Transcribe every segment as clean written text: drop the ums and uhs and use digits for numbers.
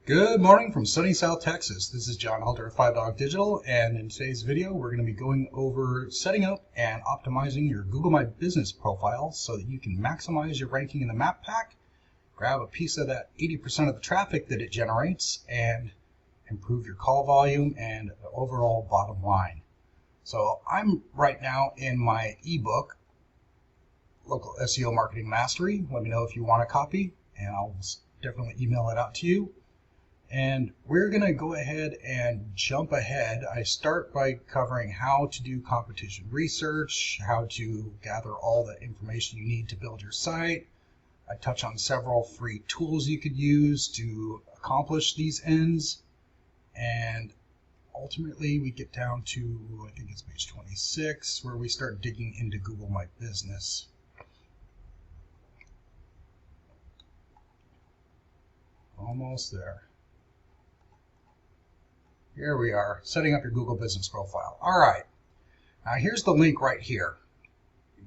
Good morning from sunny South Texas. This is John Halter of 5 Dog Digital, and in today's video we're going to be going over setting up and optimizing your Google My Business profile so that you can maximize your ranking in the map pack, grab a piece of that 80% of the traffic that it generates, and improve your call volume and the overall bottom line. So I'm right now in my ebook, Local SEO Marketing Mastery. Let me know if you want a copy, and I'll definitely email it out to you. And we're going to go ahead and jump ahead. I start by covering how to do competition research, how to gather all the information you need to build your site. I touch on several free tools you could use to accomplish these ends. And ultimately we get down to, I think it's page 26, where we start digging into Google My Business. Almost there. Here we are, setting up your Google Business Profile. All right, now here's the link right here.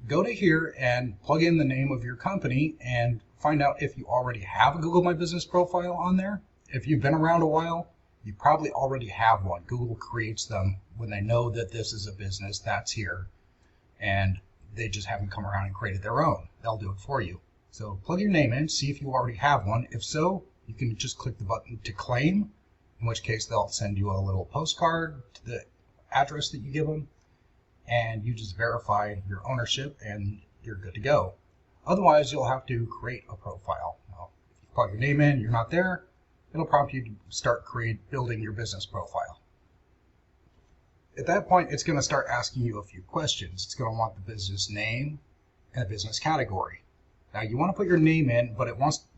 Go to here and plug in the name of your company and find out if you already have a Google My Business Profile on there. If you've been around a while, you probably already have one. Google creates them when they know that this is a business that's here, and they just haven't come around and created their own. They'll do it for you. So plug your name in, see if you already have one. If so, you can just click the button to claim, in which case they'll send you a little postcard to the address that you give them, and you just verify your ownership and you're good to go. Otherwise, you'll have to create a profile. Now, if you plug your name in, you're not there, it'll prompt you to start building your business profile. At that point, it's going to start asking you a few questions. It's going to want the business name and the business category. Now, you want to put your name in, but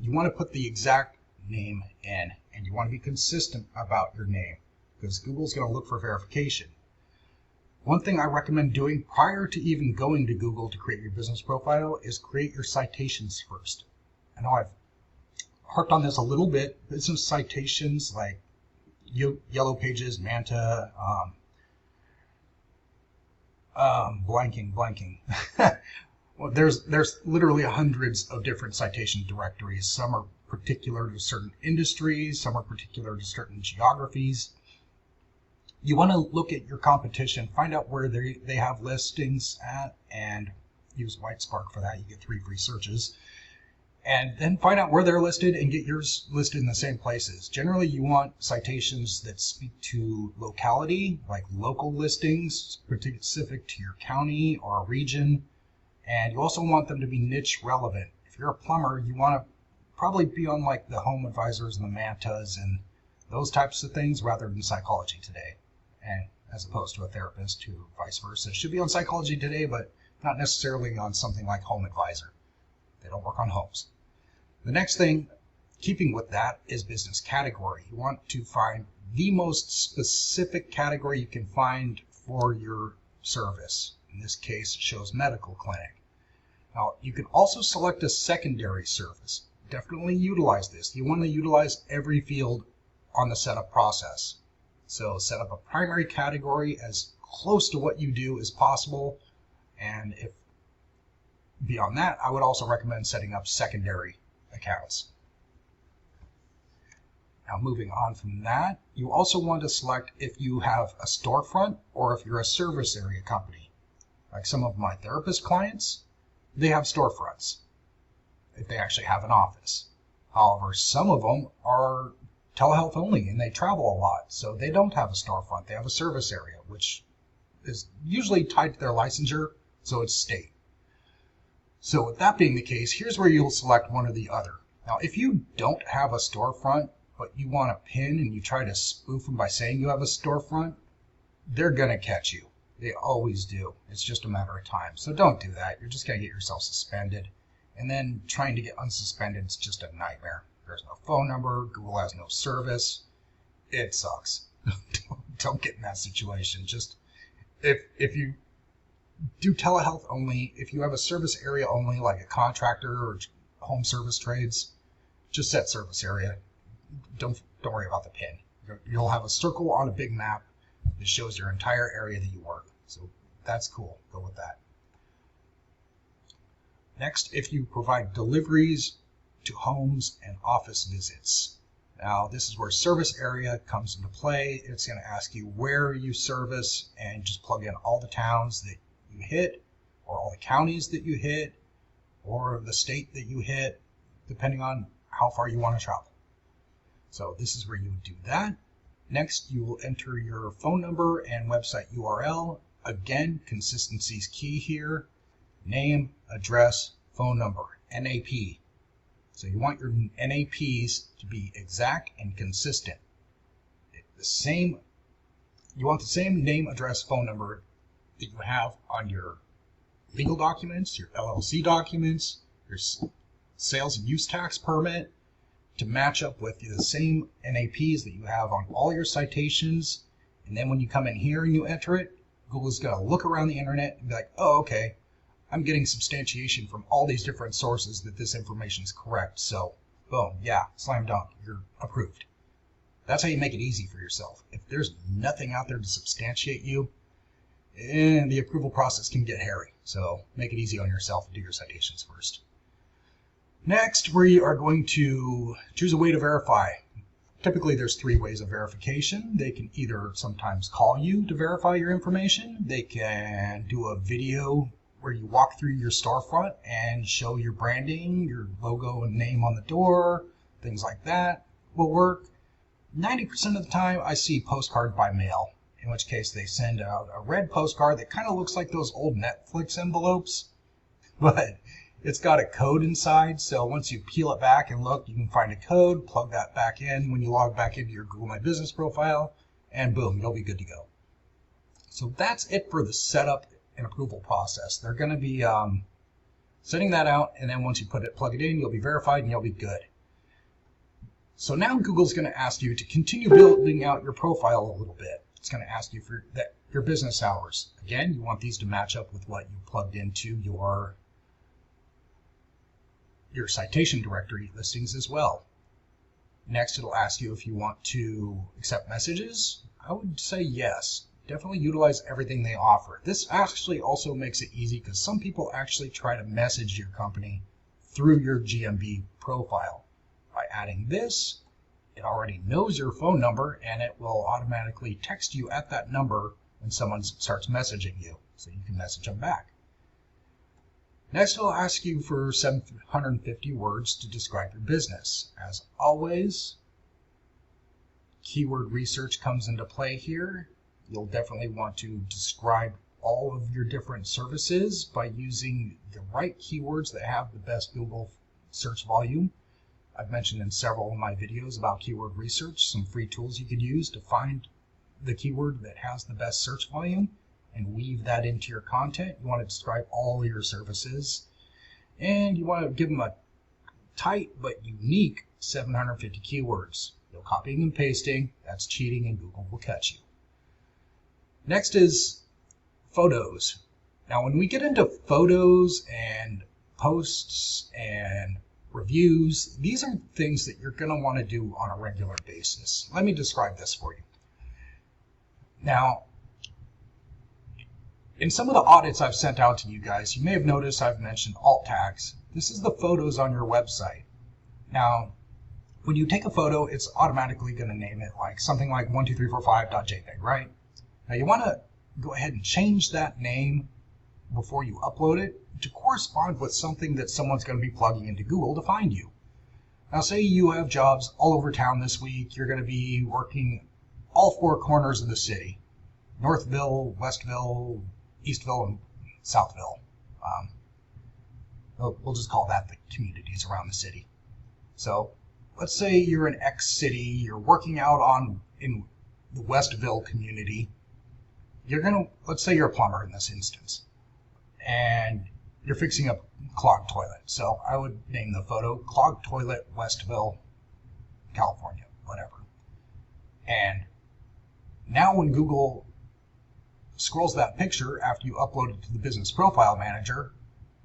you want to put the exact name in, and you want to be consistent about your name because Google's going to look for verification. One thing I recommend doing prior to even going to Google to create your business profile is create your citations first. I know I've harped on this a little bit. Business citations like Yellow Pages, Manta, blanking. Well, there's literally hundreds of different citation directories. Some are particular to certain industries, some are particular to certain geographies. You want to look at your competition, find out where they have listings at, and use Whitespark for that. You get 3 free searches. And then find out where they're listed and get yours listed in the same places. Generally, you want citations that speak to locality, like local listings, specific to your county or a region. And you also want them to be niche relevant. If you're a plumber, you want to probably be on like the Home Advisors and the Mantas and those types of things rather than Psychology Today, and as opposed to a therapist who vice versa should be on Psychology Today, but not necessarily on something like Home Advisor. They don't work on homes. The next thing, keeping with that, is business category. You want to find the most specific category you can find for your service. In this case, it shows medical clinic. Now, you can also select a secondary service. Definitely utilize this. You want to utilize every field on the setup process. So set up a primary category as close to what you do as possible. And if beyond that, I would also recommend setting up secondary accounts. Now, moving on from that, you also want to select if you have a storefront or if you're a service area company. Like some of my therapist clients, they have storefronts if they actually have an office. However, some of them are telehealth only and they travel a lot, so they don't have a storefront. They have a service area, which is usually tied to their licensure, so it's state. So with that being the case, here's where you'll select one or the other. Now, if you don't have a storefront, but you want a pin and you try to spoof them by saying you have a storefront, they're going to catch you. They always do. It's just a matter of time. So don't do that. You're just going to get yourself suspended. And then trying to get unsuspended is just a nightmare. There's no phone number. Google has no service. It sucks. Don't get in that situation. Just if you do telehealth only, if you have a service area only, like a contractor or home service trades, just set service area. Don't worry about the pin. You'll have a circle on a big map that shows your entire area that you work. So that's cool. Go with that. Next, if you provide deliveries to homes and office visits. Now this is where service area comes into play. It's going to ask you where you service, and just plug in all the towns that you hit, or all the counties that you hit, or the state that you hit, depending on how far you want to travel. So this is where you would do that. Next, you will enter your phone number and website URL. Again, consistency is key here. Name, address, phone number, NAP. So you want your NAPs to be exact and consistent. You want the same name, address, phone number that you have on your legal documents, your LLC documents, your sales and use tax permit, to match up with the same NAPs that you have on all your citations. And then when you come in here and you enter it, Google's going to look around the internet and be like, oh, okay, I'm getting substantiation from all these different sources that this information is correct. So boom, yeah, slam dunk, you're approved. That's how you make it easy for yourself. If there's nothing out there to substantiate you, the approval process can get hairy. So make it easy on yourself and do your citations first. Next, we are going to choose a way to verify. Typically, there's 3 ways of verification. They can either sometimes call you to verify your information. They can do a video where you walk through your storefront and show your branding, your logo and name on the door, things like that will work. 90% of the time, I see postcard by mail, in which case they send out a red postcard that kind of looks like those old Netflix envelopes, but it's got a code inside. So once you peel it back and look, you can find a code, plug that back in when you log back into your Google My Business profile, and boom, you'll be good to go. So that's it for the setup and approval process. They're going to be sending that out, and then once you plug it in, you'll be verified and you'll be good. So now Google's going to ask you to continue building out your profile a little bit. It's going to ask you for your business hours. Again, you want these to match up with what you plugged into your citation directory listings as well. Next, it'll ask you if you want to accept messages. I would say yes. Definitely utilize everything they offer. This actually also makes it easy because some people actually try to message your company through your GMB profile. By adding this, it already knows your phone number and it will automatically text you at that number when someone starts messaging you, so you can message them back. Next, it'll ask you for 750 words to describe your business. As always, keyword research comes into play here. You'll definitely want to describe all of your different services by using the right keywords that have the best Google search volume. I've mentioned in several of my videos about keyword research, some free tools you could use to find the keyword that has the best search volume and weave that into your content. You want to describe all your services, and you want to give them a tight but unique 750 keywords. No copying and pasting, that's cheating and Google will catch you. Next is photos. Now when we get into photos and posts and reviews, these are things that you're going to want to do on a regular basis. Let me describe this for you. Now, in some of the audits I've sent out to you guys, you may have noticed I've mentioned alt tags. This is the photos on your website. Now, when you take a photo, it's automatically going to name it like something like 12345.jpg, right? Now you want to go ahead and change that name before you upload it to correspond with something that someone's going to be plugging into Google to find you. Now say you have jobs all over town this week. You're going to be working all 4 corners of the city: Northville, Westville, Eastville, and Southville. We'll just call that the communities around the city. So let's say you're in X city, you're working out in the Westville community. Let's say you're a plumber in this instance, and you're fixing a clogged toilet. So I would name the photo Clogged Toilet, Westville, California, whatever. And now when Google scrolls that picture after you upload it to the Business Profile Manager,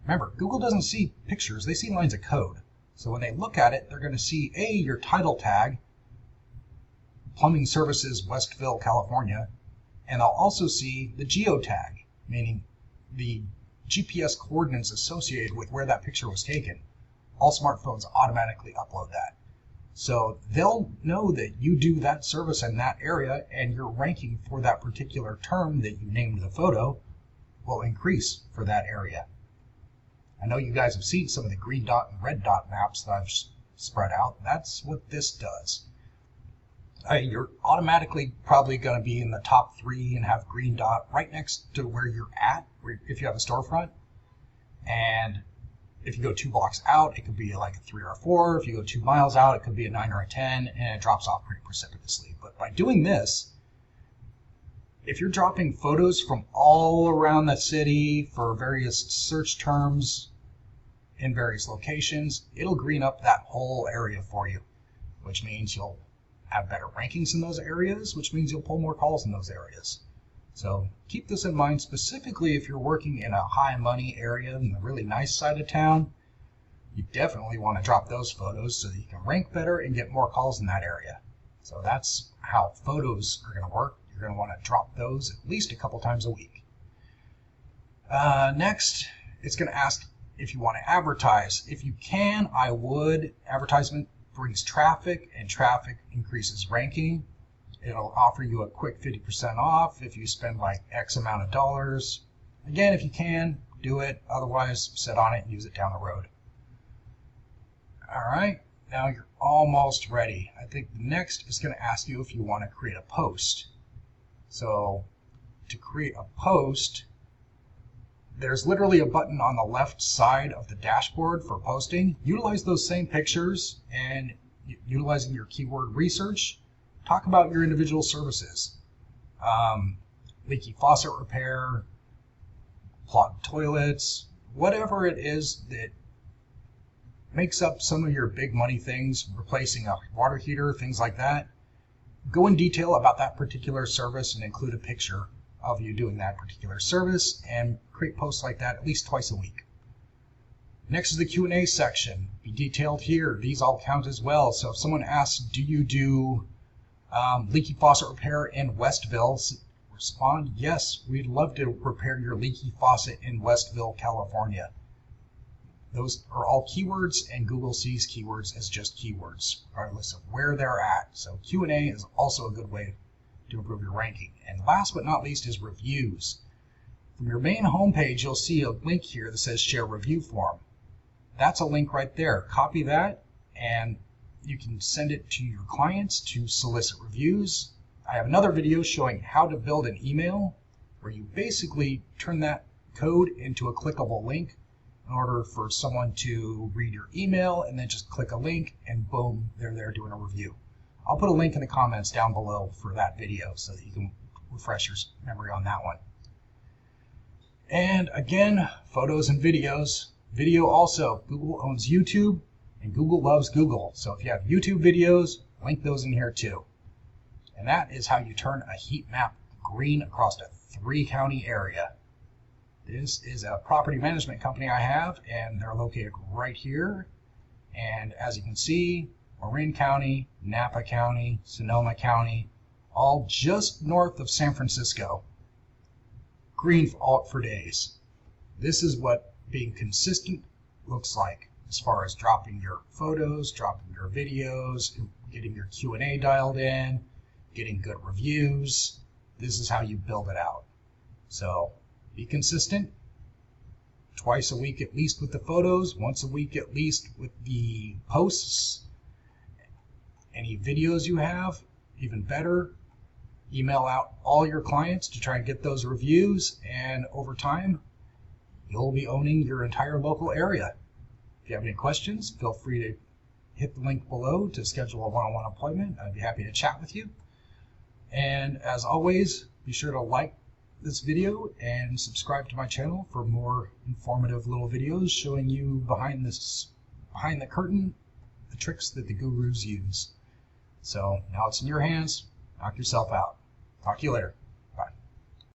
remember, Google doesn't see pictures, they see lines of code. So when they look at it, they're going to see your title tag, Plumbing Services, Westville, California, and they'll also see the geotag, meaning the GPS coordinates associated with where that picture was taken. All smartphones automatically upload that. So they'll know that you do that service in that area, and your ranking for that particular term that you named the photo will increase for that area. I know you guys have seen some of the green dot and red dot maps that I've spread out. That's what this does. You're automatically probably going to be in the top 3 and have green dot right next to where you're at, if you have a storefront. And if you go 2 blocks out, it could be like a 3 or a 4. If you go 2 miles out, it could be a 9 or a 10, and it drops off pretty precipitously. But by doing this, if you're dropping photos from all around the city for various search terms in various locations, it'll green up that whole area for you, which means you'll have better rankings in those areas, which means you'll pull more calls in those areas. So keep this in mind, specifically if you're working in a high money area in the really nice side of town. You definitely want to drop those photos so that you can rank better and get more calls in that area. So that's how photos are going to work. You're going to want to drop those at least a couple times a week. Next, it's going to ask if you want to advertise. If you can, I would. Advertisement brings traffic, and traffic increases ranking. It'll offer you a quick 50% off if you spend like X amount of dollars. Again, if you can, do it. Otherwise, sit on it and use it down the road. All right, now you're almost ready. I think the next is going to ask you if you want to create a post. So to create a post, there's literally a button on the left side of the dashboard for posting. Utilize those same pictures, and utilizing your keyword research, talk about your individual services. Leaky faucet repair, clogged toilets, whatever it is that makes up some of your big money things, replacing a water heater, things like that. Go in detail about that particular service and include a picture of you doing that particular service, and create posts like that at least twice a week. Next is the Q&A section. Be detailed here. These all count as well. So if someone asks, do you do leaky faucet repair in Westville? Respond, yes, we'd love to repair your leaky faucet in Westville, California. Those are all keywords, and Google sees keywords as just keywords, regardless of where they're at. So Q&A is also a good way to improve your ranking. And last but not least is reviews. From your main homepage, you'll see a link here that says share review form. That's a link right there. Copy that, and you can send it to your clients to solicit reviews. I have another video showing how to build an email where you basically turn that code into a clickable link in order for someone to read your email, and then just click a link and boom, they're there doing a review. I'll put a link in the comments down below for that video so that you can refresh your memory on that one. And again, photos and videos. Video also, Google owns YouTube, and Google loves Google. So if you have YouTube videos, link those in here too. And that is how you turn a heat map green across a 3-county area. This is a property management company I have, and they're located right here. And as you can see, Marin County, Napa County, Sonoma County, all just north of San Francisco. Green for days. This is what being consistent looks like as far as dropping your photos, dropping your videos, getting your Q&A dialed in, getting good reviews. This is how you build it out. So be consistent. Twice a week at least with the photos, once a week at least with the posts. Any videos you have, even better. Email out all your clients to try and get those reviews, and over time, you'll be owning your entire local area. If you have any questions, feel free to hit the link below to schedule a one-on-one appointment. I'd be happy to chat with you. And as always, be sure to like this video and subscribe to my channel for more informative little videos showing you behind the curtain, the tricks that the gurus use. So now it's in your hands. Knock yourself out. Talk to you later.